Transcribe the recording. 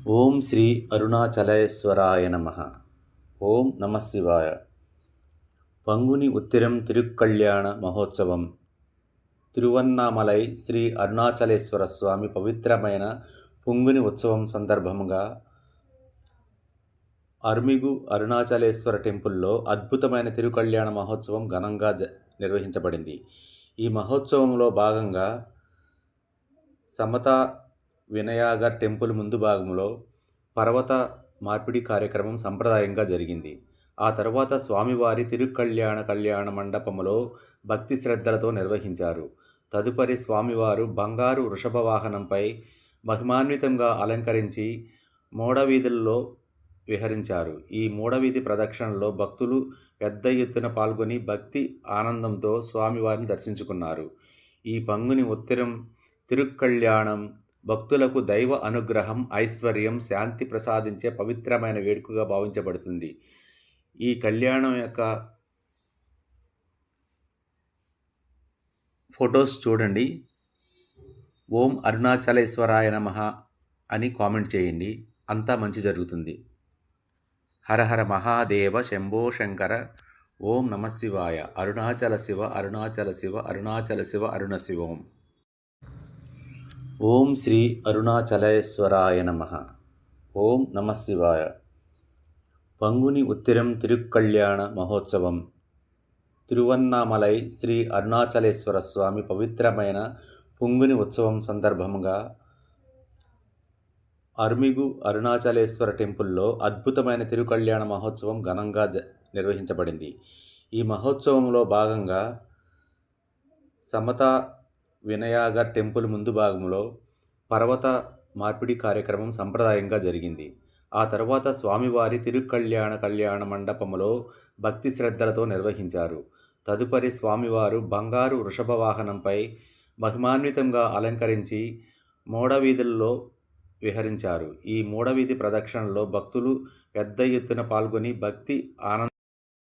ఓం శ్రీ అరుణాచలేశ్వరాయ నమః. ఓం నమ శివాయ. పంగుని ఉత్తిరం తిరుక్కళ్యాణ మహోత్సవం. తిరువన్నామలై శ్రీ అరుణాచలేశ్వర స్వామి పవిత్రమైన పొంగుని ఉత్సవం సందర్భంగా అరుమిగు అరుణాచలేశ్వర టెంపుల్లో అద్భుతమైన తిరుకళ్యాణ మహోత్సవం ఘనంగా నిర్వహించబడింది. ఈ మహోత్సవంలో భాగంగా సమత వినాయగర్ టెంపుల్ ముందు భాగంలో పర్వత మార్పిడి కార్యక్రమం సంప్రదాయంగా జరిగింది. ఆ తరువాత స్వామివారి కళ్యాణ మండపములో భక్తి శ్రద్ధలతో నిర్వహించారు. తదుపరి స్వామివారు బంగారు వృషభ వాహనంపై మహిమాన్వితంగా అలంకరించి మూడవీధుల్లో విహరించారు. ఈ మూడవీధి ప్రదక్షిణలో భక్తులు పెద్ద ఎత్తున పాల్గొని భక్తి ఆనందంతో స్వామివారిని దర్శించుకున్నారు. ఈ పంగుని ఉత్తిరం తిరుక్కళ్యాణం భక్తులకు దైవ అనుగ్రహం, ఐశ్వర్యం, శాంతి ప్రసాదించే పవిత్రమైన వేడుకగా భావించబడుతుంది. ఈ కళ్యాణం యొక్క ఫొటోస్ చూడండి. ఓం అరుణాచలేశ్వరాయ నమః అని కామెంట్ చేయండి. అంతా మంచి జరుగుతుంది. హర హర మహాదేవ శంభో శంకర. ఓం నమ శివాయ. అరుణాచల శివ అరుణాచల శివ అరుణాచల శివ అరుణ శివం. ఓం శ్రీ అరుణాచలేశ్వరాయ నమః. ఓం నమ శివాయ. పంగుని ఉత్తిరం తిరుక్కళ్యాణ మహోత్సవం. తిరువన్నామలై శ్రీ అరుణాచలేశ్వర స్వామి పవిత్రమైన పొంగుని ఉత్సవం సందర్భంగా అరుమిగు అరుణాచలేశ్వర టెంపుల్లో అద్భుతమైన తిరుకళ్యాణ మహోత్సవం ఘనంగా నిర్వహించబడింది. ఈ మహోత్సవంలో భాగంగా సమత వినాయగర్ టెంపుల్ ముందు భాగంలో పర్వత మార్పిడి కార్యక్రమం సంప్రదాయంగా జరిగింది. ఆ తరువాత స్వామివారి కళ్యాణ మండపములో భక్తి శ్రద్ధలతో నిర్వహించారు. తదుపరి స్వామివారు బంగారు వృషభ వాహనంపై మహిమాన్వితంగా అలంకరించి మూడవీధుల్లో విహరించారు. ఈ మూడవీధి ప్రదక్షిణలో భక్తులు పెద్ద ఎత్తున పాల్గొని భక్తి ఆనంద